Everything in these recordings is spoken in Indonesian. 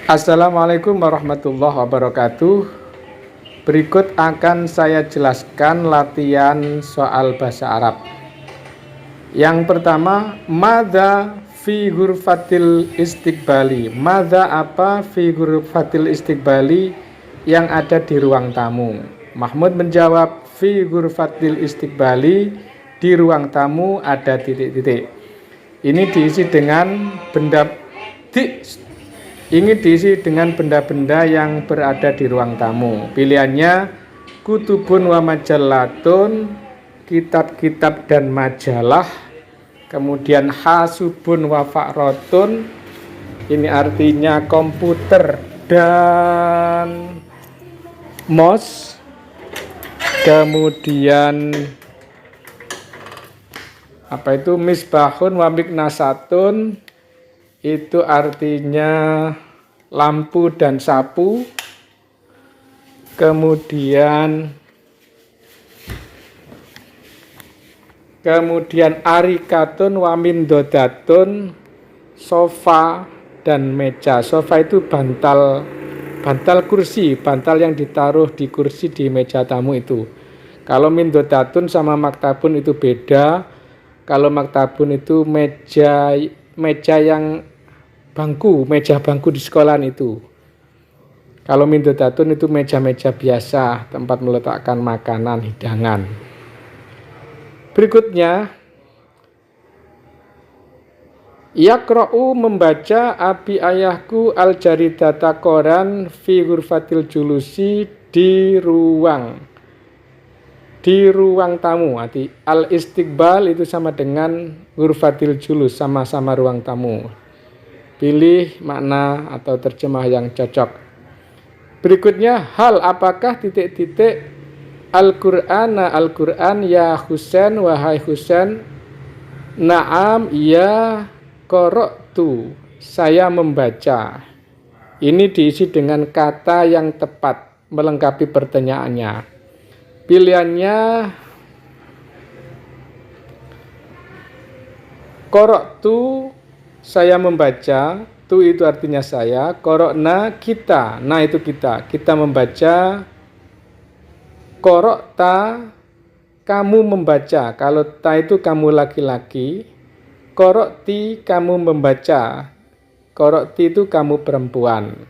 Assalamualaikum warahmatullahi wabarakatuh. Berikut akan saya jelaskan latihan soal bahasa Arab. Yang pertama, madza fi ghurfatil istiqbali. Madza apa fi ghurfatil istiqbali, yang ada di ruang tamu. Mahmud menjawab, fi ghurfatil istiqbali, di ruang tamu ada titik-titik. Ini diisi dengan benda-benda yang berada di ruang tamu. Pilihannya kutubun wa majallatun, kitab-kitab dan majalah. Kemudian hasubun wa fa'rotun, ini artinya komputer dan mouse. Kemudian misbahun wa miknasatun, itu artinya lampu dan sapu. Kemudian arikatun wa mindodatun, sofa dan meja. Sofa itu bantal kursi, bantal yang ditaruh di kursi di meja tamu itu. Kalau mindodatun sama maktabun itu beda. Kalau maktabun itu meja yang meja bangku di sekolahan itu. Kalau mindodatun itu meja-meja biasa, tempat meletakkan makanan, hidangan. Berikutnya, yaqra'u, membaca, abi ayahku al-jaridata, koran, fi ghurfatil julusi, di ruang tamu. Arti al-istiqbal itu sama dengan ghurfatil julus, sama-sama ruang tamu. Pilih makna atau terjemah yang cocok. Berikutnya, hal apakah titik-titik Al-Qur'an ya Husain, wahai Husain. Naam, ya, qara'tu, saya membaca. Ini diisi dengan kata yang tepat melengkapi pertanyaannya. Pilihannya qara'tu, saya membaca. Tu itu artinya saya, qara'na kita, nah itu kita membaca. Qara'ta, kamu membaca. Kalau ta itu kamu laki-laki, qara'ti, kamu membaca. Qara'ti itu kamu perempuan.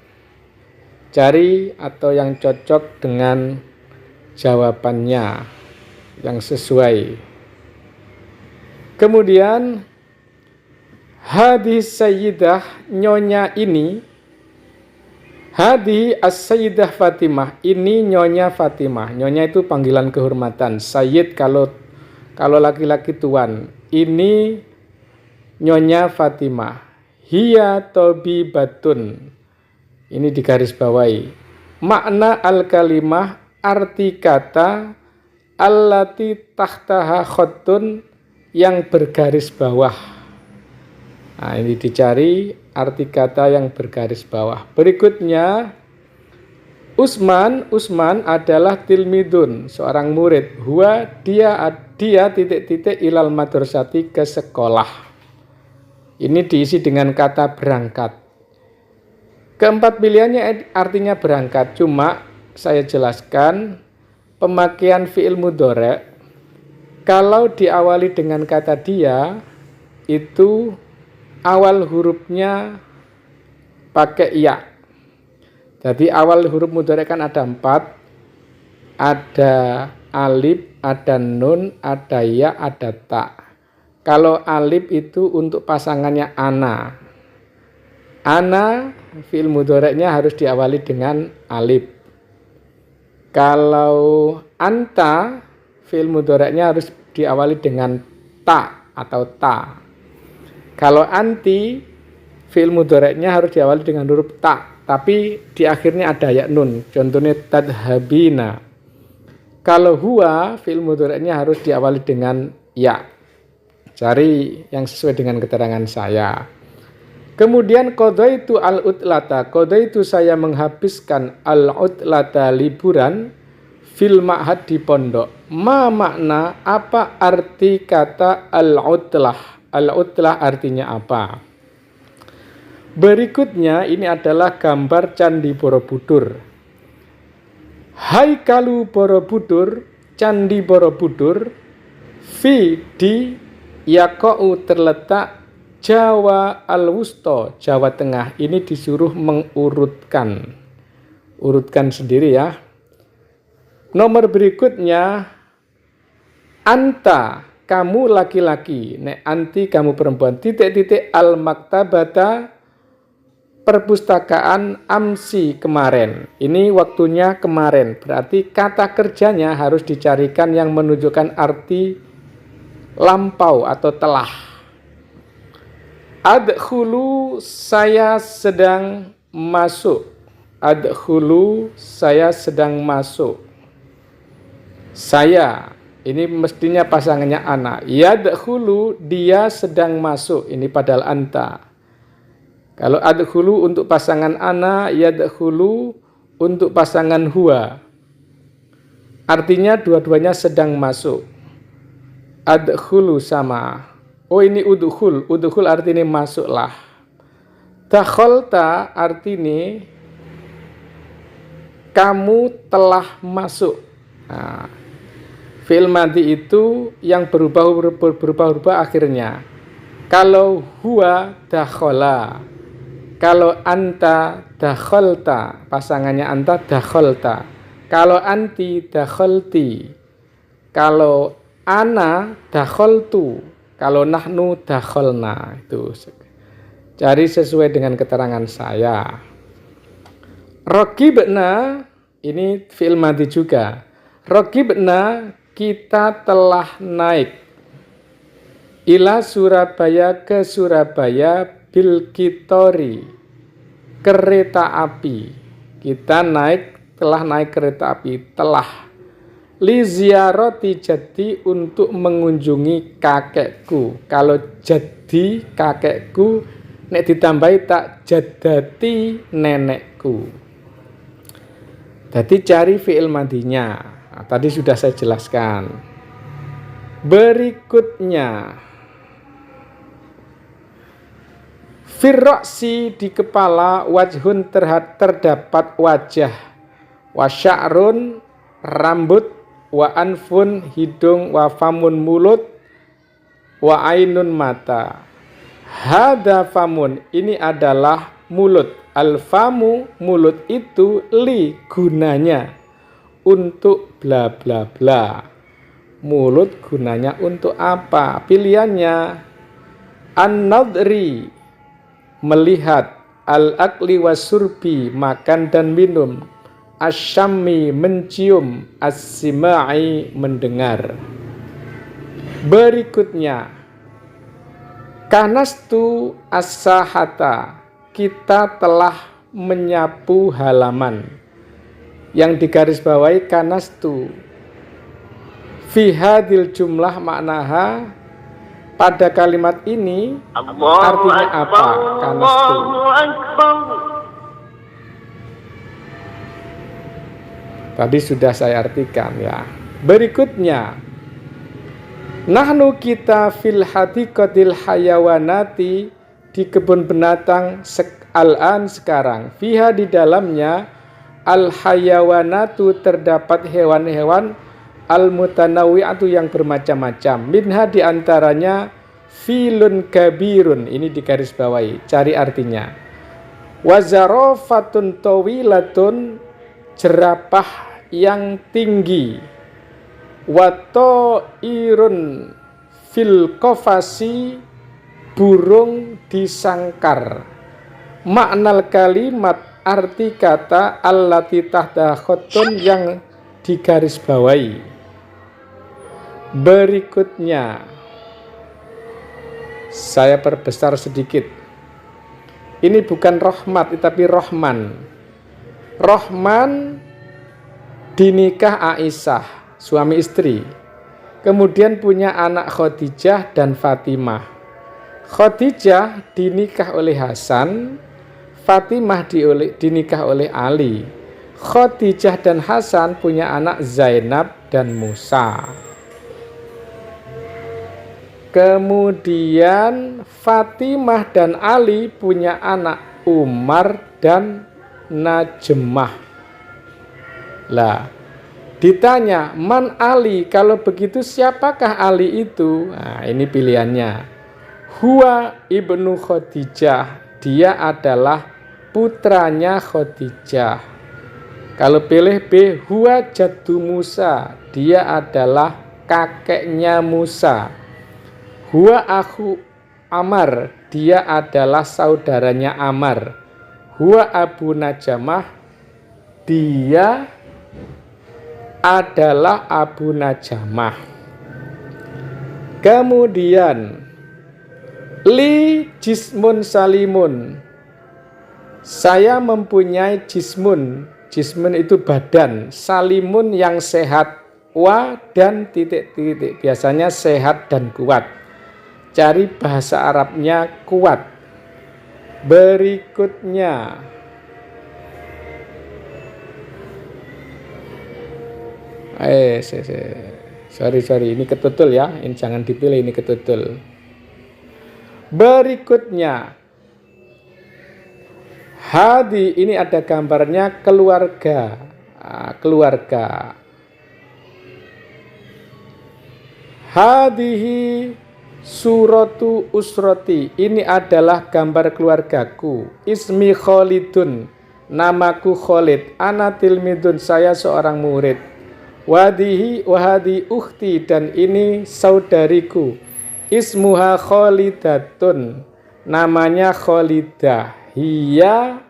Cari atau yang cocok dengan jawabannya, yang sesuai. Kemudian hadis sayyidah, nyonya ini. Hadhi as-sayyidah Fatimah, ini nyonya Fatimah. Nyonya itu panggilan kehormatan. Sayyid kalau laki-laki tuan. Ini nyonya Fatimah. Hiya tabibatun, ini digaris bawahi. Makna al-kalimah, arti kata, allati tahtaha khottun, yang bergaris bawah. Nah, ini dicari arti kata yang bergaris bawah. Berikutnya, Usman adalah tilmidun, seorang murid. Huwa, dia titik-titik ilal madrasati, ke sekolah. Ini diisi dengan kata berangkat. Keempat pilihannya artinya berangkat, cuma saya jelaskan pemakaian fi'il mudhari'. Kalau diawali dengan kata dia, itu awal hurufnya pakai ya. Jadi awal huruf mudhari' kan ada 4. Ada alif, ada nun, ada ya, ada ta. Kalau alif itu untuk pasangannya ana. Ana, fi'il mudhari'nya harus diawali dengan alif. Kalau anta, fi'il mudhari'nya harus diawali dengan ta atau ta. Kalau anti, fi'il mudhari'nya harus diawali dengan huruf ta, tapi di akhirnya ada ya nun. Contohnya tadhabina. Kalau huwa, fi'il mudhari'nya harus diawali dengan ya. Cari yang sesuai dengan keterangan saya. Kemudian qadaitu al-utlata, qadaitu, saya menghabiskan al-utlata, liburan, fil ma'had, di pondok. Ma makna, apa arti kata al-utlah? Al-utlah artinya apa? Berikutnya ini adalah gambar Candi Borobudur. Haikalu Borobudur, Candi Borobudur, di Yakou terletak Jawa Al-Wusto, Jawa Tengah. Ini disuruh mengurutkan. Urutkan sendiri ya. Nomor berikutnya, anta, kamu laki-laki, nek anti kamu perempuan, titik-titik al-maktabata, perpustakaan amsi kemarin. Ini waktunya kemarin, berarti kata kerjanya harus dicarikan yang menunjukkan arti lampau atau telah. Adkhulu, saya sedang masuk. Adkhulu, saya sedang masuk. Saya, ini mestinya pasangannya ana. Yadkhulu, dia sedang masuk. Ini padahal anta. Kalau adkhulu untuk pasangan ana, yadkhulu untuk pasangan huwa. Artinya dua-duanya sedang masuk. Adkhulu sama. Oh ini udkhul. Udkhul artinya masuklah. Dakhalta artinya kamu telah masuk. Nah, fi'il madhi itu yang berubah-ubah akhirnya. Kalau huwa dakhala, kalau anta dakhalta, pasangannya anta dakhalta. Kalau anti dakhalti, kalau ana dakhaltu, kalau nahnu dakhalna. Itu cari sesuai dengan keterangan saya. Raqibna, ini fi'il madhi juga. Raqibna, kita telah naik. Ila Surabaya, ke Surabaya, bil kitori, kereta api. Kita telah naik kereta api, telah. Li ziyarati jaddi, untuk mengunjungi kakekku. Kalau jaddi kakekku, nek ditambahi tak jaddati nenekku. Jadi cari fi'il madhinya. Nah, tadi sudah saya jelaskan. Berikutnya, firroksi, di kepala, wajhun, terdapat wajah, wasya'run, rambut, wa anfun, hidung, wa famun, mulut, wa ainun, mata. Hada famun, ini adalah mulut. Al-famu, mulut itu, li, gunanya, untuk bla bla bla. Mulut gunanya untuk apa? Pilihannya an-nadri, melihat, al-akli wasurbi, makan dan minum, asyammi, mencium, as-sima'i, mendengar. Berikutnya, kanastu as-sahata, kita telah menyapu halaman. Yang digarisbawahi kanastu. Fi hadil jumlah maknaha, pada kalimat ini artinya apa? Kanastu. Tadi sudah saya artikan ya. Berikutnya, nahnu, kita, fil hadiqatil hayawanati, di kebun binatang, al-an, sekarang. Fiha, di dalamnya, al-hayawanatu, terdapat hewan-hewan, al-mutanawwi'atu, yang bermacam-macam. Minha, diantaranya, filun kabirun, ini digarisbawahi, cari artinya. Wazarofatun tawilatun, jerapah yang tinggi. Wato irun fil kofasi, burung di sangkar. Maknal kalimat, arti kata, allati tahta khotun, yang digarisbawahi. Berikutnya, saya perbesar sedikit. Ini bukan rahmat, tapi rohman. Rohman dinikah Aisyah, suami istri. Kemudian punya anak Khadijah dan Fatimah. Khadijah dinikah oleh Hasan, Fatimah dinikah oleh Ali. Khadijah dan Hasan punya anak Zainab dan Musa. Kemudian Fatimah dan Ali punya anak Umar, dan Najmah. Lah, ditanya, man Ali? Kalau begitu siapakah Ali itu? Nah, ini pilihannya. Huwa ibnu Khadijah. Dia adalah putranya Khadijah. Kalau pilih B, huwa jaddu Musa. Dia adalah kakeknya Musa. Huwa akhu Amar. Dia adalah saudaranya Amar. Huwa Abu Najamah. Dia adalah Abu Najamah. Kemudian li jismun salimun. Saya mempunyai jismun. Jismun itu badan. Salimun yang sehat. Wa dan titik-titik. Biasanya sehat dan kuat. Cari bahasa Arabnya kuat. Berikutnya. Sorry, ini ketutul ya. Ini jangan dipilih, ini ketutul. Berikutnya. Hadi, ini ada gambarnya keluarga. Keluarga. Hadihi suratu usroti. Ini adalah gambar keluargaku. Ismi Khalidun. Namaku Khalid. Ana tilmidun. Saya seorang murid. Wahadi ukhti. Dan ini saudariku. Ismuha Khalidatun. Namanya Khalidah. Hiya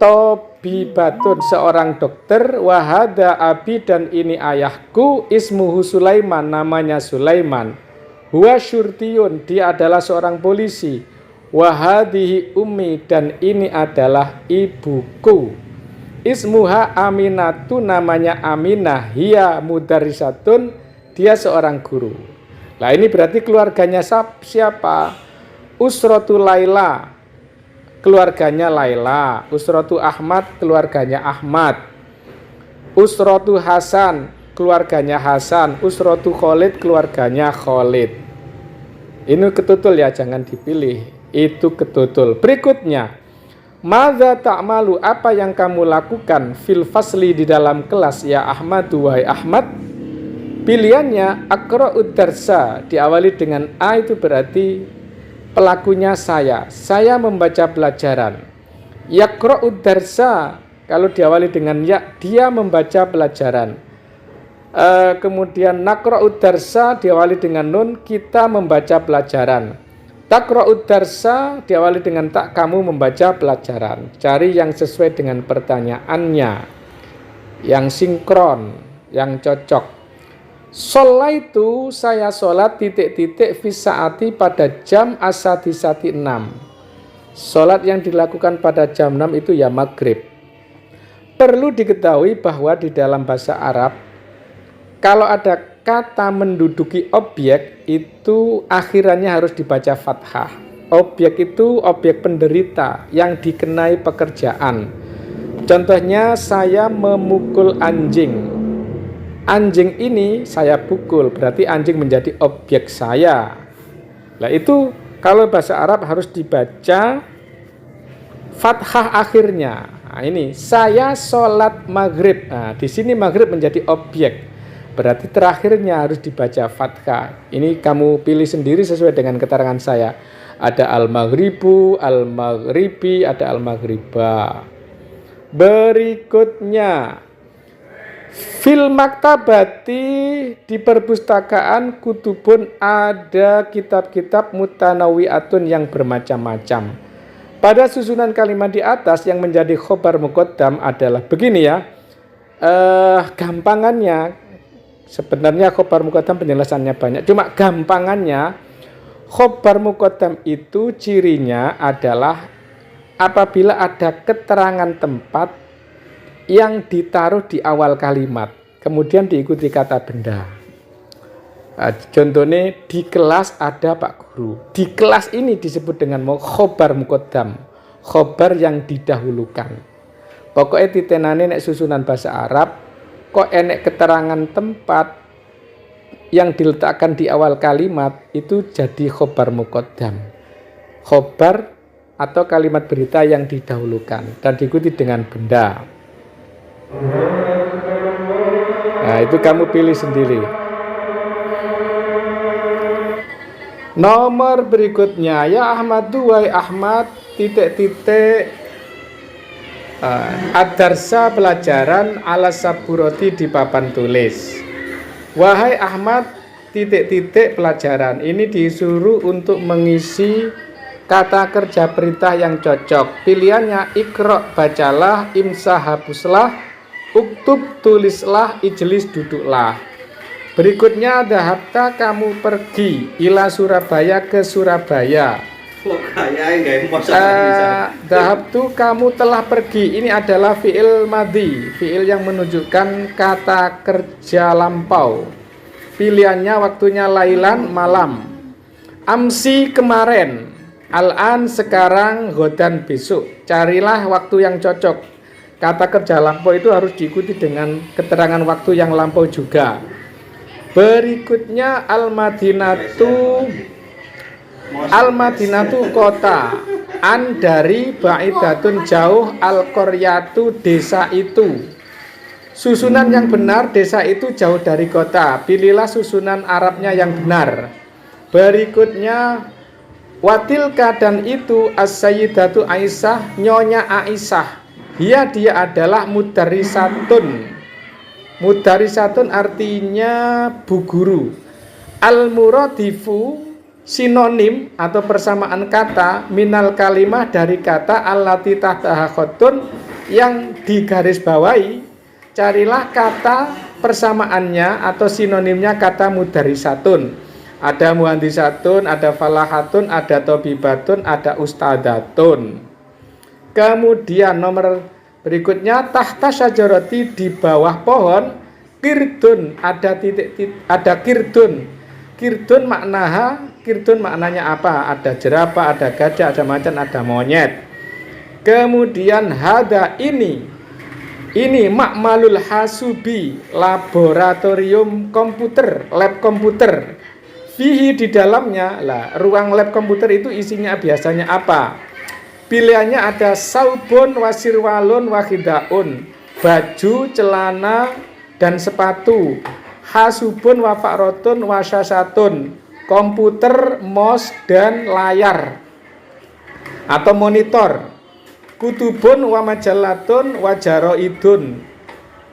Tobibatun, seorang dokter. Wahada abi, dan ini ayahku. Ismuhu Sulaiman, namanya Sulaiman. Huwa syurtiyun, dia adalah seorang polisi. Wahadihi ummi, dan ini adalah ibuku. Ismuha Aminatu, namanya Aminah. Hiya mudarisatun, dia seorang guru. Nah, ini berarti keluarganya siapa? Usratu Laila, keluarganya Laila. Usratu Ahmad, keluarganya Ahmad. Usratu Hasan, keluarganya Hasan. Usratu Khalid, keluarganya Khalid. Ini ketutul ya, jangan dipilih. Itu ketutul. Berikutnya, madza ta'malu, apa yang kamu lakukan fil fasli, di dalam kelas ya Ahmad, wahai Ahmad. Pilihannya aqra'ud darsa, diawali dengan A, itu berarti pelakunya saya membaca pelajaran. Yaqra'ud darsa, kalau diawali dengan ya, dia membaca pelajaran. Kemudian naqra'ud darsa diawali dengan nun, kita membaca pelajaran. Taqra'ud darsa diawali dengan tak, kamu membaca pelajaran. Cari yang sesuai dengan pertanyaannya, yang sinkron, yang cocok. Sholaitu, saya sholat titik-titik fisaati, pada jam as-sadisati 6. Sholat yang dilakukan pada jam 6 itu ya maghrib. Perlu diketahui bahwa di dalam bahasa Arab, kalau ada kata menduduki objek, itu akhirannya harus dibaca fathah. Objek itu objek penderita yang dikenai pekerjaan. Contohnya, saya memukul anjing. Anjing ini saya pukul, berarti anjing menjadi objek saya. Nah, itu kalau bahasa Arab harus dibaca fathah akhirnya. Nah, ini saya sholat maghrib. Nah, di sini maghrib menjadi objek, berarti terakhirnya harus dibaca fathah. Ini kamu pilih sendiri sesuai dengan keterangan saya. Ada al-maghribu, al-maghribi, ada al-maghriba. Berikutnya, fil maktabati, di perpustakaan, kutubun, ada kitab-kitab mutanawiatun, yang bermacam-macam. Pada susunan kalimat di atas yang menjadi khobar muqaddam adalah begini ya. Gampangannya, sebenarnya khobar muqaddam penjelasannya banyak, cuma gampangannya khobar muqaddam itu cirinya adalah apabila ada keterangan tempat yang ditaruh di awal kalimat, kemudian diikuti kata benda. Contohnya, di kelas ada Pak Guru. Di kelas ini disebut dengan khobar muqaddam, khobar yang didahulukan. Pokoknya titenane nek susunan bahasa Arab, kok enek keterangan tempat yang diletakkan di awal kalimat, itu jadi khobar muqaddam. Khobar atau kalimat berita yang didahulukan dan diikuti dengan benda. Nah, itu kamu pilih sendiri. Nomor berikutnya, ya Ahmadu, wahai Ahmad, ad-darsa pelajaran ala saburoti di papan tulis. Wahai Ahmad, pelajaran ini disuruh untuk mengisi kata kerja perintah yang cocok. Pilihannya ikro, bacalah, imsah, hapuslah, uktub, tulislah, ijlis, duduklah. Berikutnya, dahabta, kamu pergi, ila Surabaya, ke Surabaya. Dahabtu, kamu telah pergi. Ini adalah fi'il madhi, fi'il yang menunjukkan kata kerja lampau. Pilihannya waktunya lailan, malam. Amsi, kemarin. Al-an, sekarang. Godan, besok. Carilah waktu yang cocok. Kata kerja lampau itu harus diikuti dengan keterangan waktu yang lampau juga. Berikutnya Al-Madinatu kota, an dari ba'idatun jauh, al-qaryatu desa itu. Susunan yang benar, desa itu jauh dari kota. Pilihlah susunan Arabnya yang benar. Berikutnya watilka, dan itu as-sayyidatu Aisyah, nyonya Aisyah. Dia adalah mudarrisatun. Mudarrisatun artinya bu guru. Al-muradifu, sinonim atau persamaan kata, minal kalimah, dari kata allati tahtaha khatun, yang digarisbawahi. Carilah kata persamaannya atau sinonimnya kata mudarrisatun. Ada muhandisatun, ada falahatun, ada tobibatun, ada ustadatun. Kemudian nomor berikutnya, tahta syajarati, di bawah pohon, kirdun, ada kirdun. Kirdun maknanya apa? Ada jerapah, ada gajah, ada macan, ada monyet. Kemudian hada, ini makmalul hasubi, laboratorium komputer, lab komputer. Fihi, di dalamnya, ruang lab komputer itu isinya biasanya apa? Pilihannya ada saubun, wasirwalun, wahidaun, baju, celana, dan sepatu. Hasubun, wafakrotun, wasyasatun, komputer, mouse, dan layar atau monitor. Kutubun, wamajalatun, wajaroidun,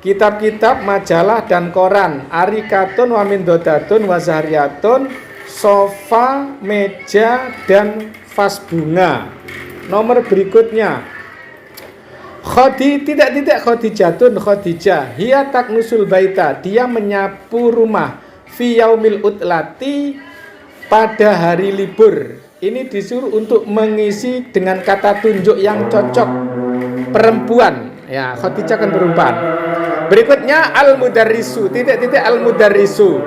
kitab-kitab, majalah, dan koran. Arikatun, wamindodatun, wazariyatun, sofa, meja, dan vas bunga. Nomor berikutnya, Khadijah, hiya taknusul baita, dia menyapu rumah, fi yaumil utlati, pada hari libur. Ini disuruh untuk mengisi dengan kata tunjuk yang cocok, perempuan. Ya, Khadijah kan perempuan. Berikutnya al-mudarrisu, al-mudarrisu,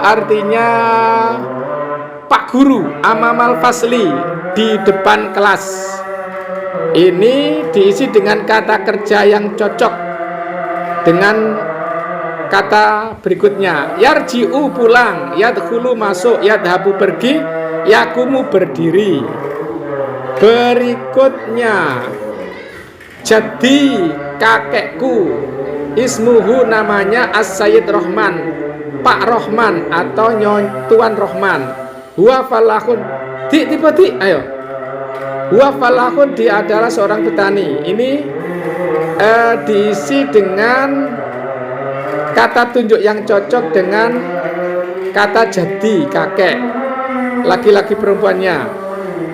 artinya Pak Guru, amamal fasli, di depan kelas. Ini diisi dengan kata kerja yang cocok dengan kata berikutnya. Yarji'u, pulang, yadkhulu, masuk, yadhabu, pergi, yakumu, berdiri. Berikutnya, jadi kakekku, ismuhu, namanya As-Sayyid Rohman, Pak Rohman atau Tuan Rohman. Huwa falahun, ayo. Huwa falahun, dia adalah seorang petani. Ini diisi dengan kata tunjuk yang cocok dengan kata jadi, kakek, laki-laki perempuannya.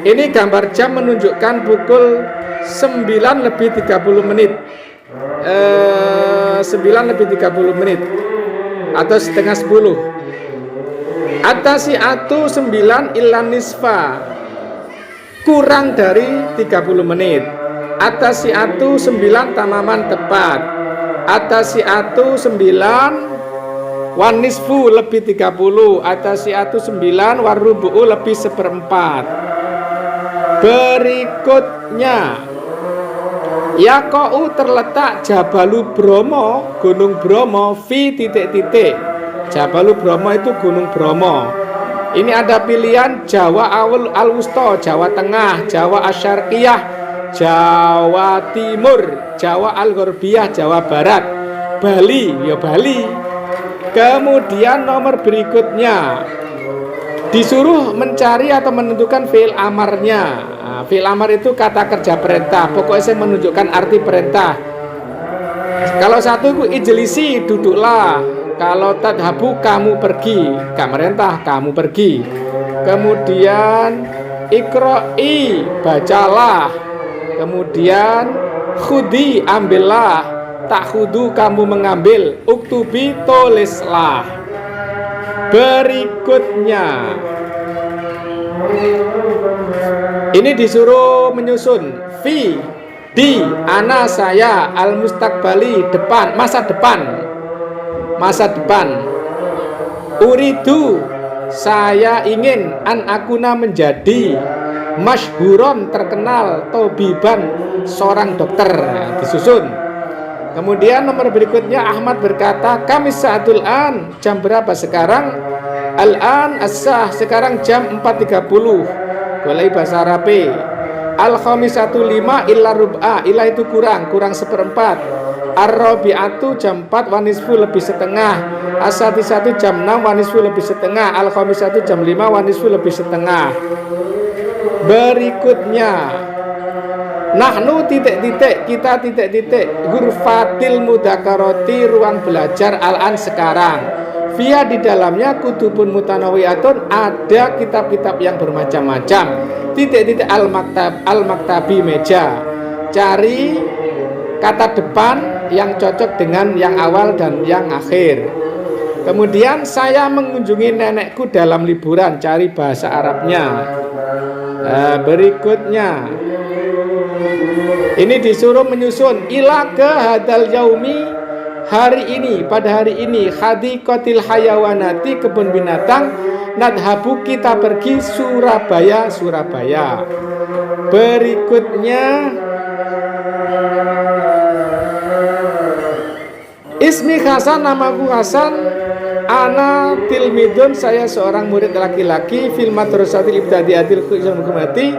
Ini gambar jam menunjukkan pukul 9 lebih 30 menit. 9 lebih 30 menit atau setengah 10. Atasiatu 9 ilan nisfa, kurang dari 30 menit. Atasiatu 9 tamaman, tepat. Atasiatu 9 wan nisfu, lebih 30. Atasiatu 9 warubu'u, lebih 1/4. Berikutnya, Yaqa'u, terletak Jabalu Bromo, Gunung Bromo, fi titik-titik. Jabalu Bromo itu Gunung Bromo. Ini ada pilihan Jawa Al-Wusta, Jawa Tengah, Jawa Asyarqiyah, Jawa Timur, Jawa Al-Gharbiyah, Jawa Barat, Bali, ya Bali. Kemudian nomor berikutnya disuruh mencari atau menentukan fi'il amarnya. Nah, fi'il amar itu kata kerja perintah, pokoknya saya menunjukkan arti perintah. Kalau satu itu ijlisi, duduklah. Kalau tadhabu, kamu pergi. Gak merintah, kamu pergi. Kemudian ikro'i, bacalah. Kemudian khudi, ambillah. Tak khudu, kamu mengambil. Uktubi, tulislah. Berikutnya ini disuruh menyusun fi, di, ana, saya, al mustaqbali, depan, masa depan. Uridu, saya ingin, an akuna, menjadi, masyhuron, terkenal, tobiban, seorang dokter. Nah, disusun. Kemudian nomor berikutnya Ahmad berkata, kami saatul an, jam berapa sekarang? Al-an as-sah, sekarang jam 4.30. Boleh bahasa Arab. Al-khamisatu 5 illa rub'a, illa itu kurang seperempat. Ar-rabi'atu jam 4 wanisfu lebih setengah. As-sadisatu jam 6 wanisfu lebih setengah. Al-khamisatu jam 5 wanisfu lebih setengah. Berikutnya nahnu titik-titik, kita titik-titik, ghurfatil mudzakarati, ruang belajar al-an sekarang. Via di dalamnya kutubun mutanawiyatun, ada kitab-kitab yang bermacam-macam. Titik-titik al-maktabi, meja. Cari kata depan yang cocok dengan yang awal dan yang akhir. Kemudian saya mengunjungi nenekku dalam liburan, cari bahasa Arabnya. Berikutnya ini disuruh menyusun ila ke hadal yaumi, hari ini, pada hari ini, hadiqatil hayawanati, kebun binatang, nadhabu, kita pergi, Surabaya. Berikutnya ismi Hasan, namaku Hasan, ana tilmidun, saya seorang murid laki-laki, fil madrasatil ibtidaiyatil hukumati,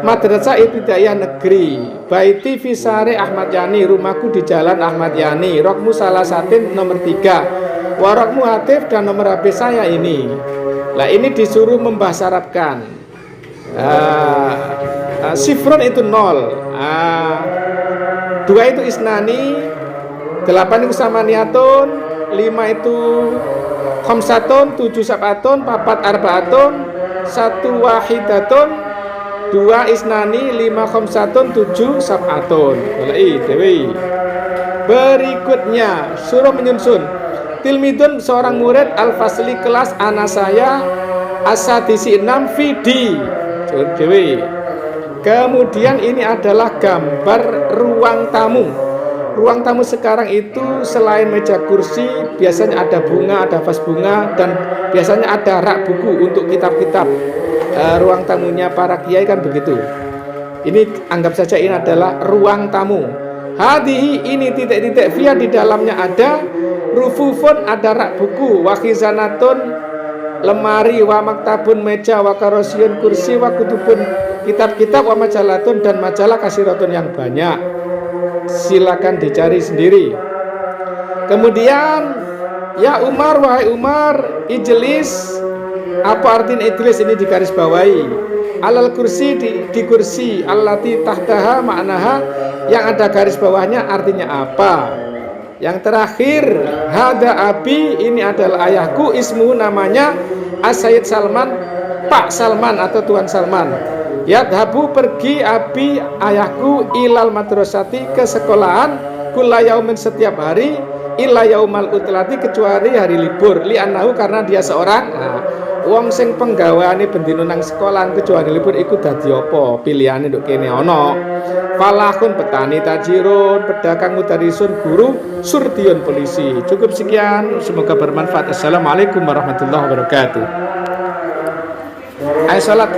madrasah ibtidaiyah negeri, baiti fisare Ahmad Yani, rumahku di jalan Ahmad Yani, rokmu salah satin nomor 3, warokmu hatif, dan nomor HP saya ini. Lah ini disuruh membahasa Arabkan. Sifron itu 0, 2 itu isnani, 8 itu samaniatun, 5 itu khamsatun, 7 sab'atun, 4 arba'atun, 1 wahidatun, 2 isnani, 5 khamsatun, 7 sab'atun. Dewi. Berikutnya suruh menyusun tilmidun, seorang murid, al-fasli, kelas, anak saya, asadisi 6, vidi. Dewi. Kemudian ini adalah gambar ruang tamu. Ruang tamu sekarang itu selain meja kursi, biasanya ada bunga, ada vas bunga, dan biasanya ada rak buku untuk kitab-kitab. Ruang tamunya para kiai kan begitu. Ini anggap saja ini adalah ruang tamu. Hadihi, ini titik-titik, via di dalamnya ada rufufun, ada rak buku, wa khizanatun, lemari, wa maktabun, meja, wa karosiyun, kursi, wa kutubun, kitab-kitab, wa majalatun, dan majalah kasiratun yang banyak. Silakan dicari sendiri. Kemudian ya Umar, wahai Umar, ijlis, apa artinya ijlis? Ini digaris bawahi. Alal kursi, di kursi, allati tahtaha, maknaha, yang ada garis bawahnya artinya apa. Yang terakhir, hada abi, ini adalah ayahku, ismu, namanya As-Sayyid Salman, Pak Salman atau Tuan Salman. Yadhabu, pergi, abi, ayahku, ilal madrasati, ke sekolahan, kulla yaumin, setiap hari, illa yaumal utlati, kecuali hari libur, li'annahu, karena dia seorang wong sing penggaweane bendina nang sekolahan kecuali libur iku dadi apa pilihane nduk kene ana. Falahun, petani, tajirun, pedagang, mudarisun, guru, surdiun, polisi. Cukup sekian, semoga bermanfaat. Assalamualaikum warahmatullahi wabarakatuh. Ayo salat.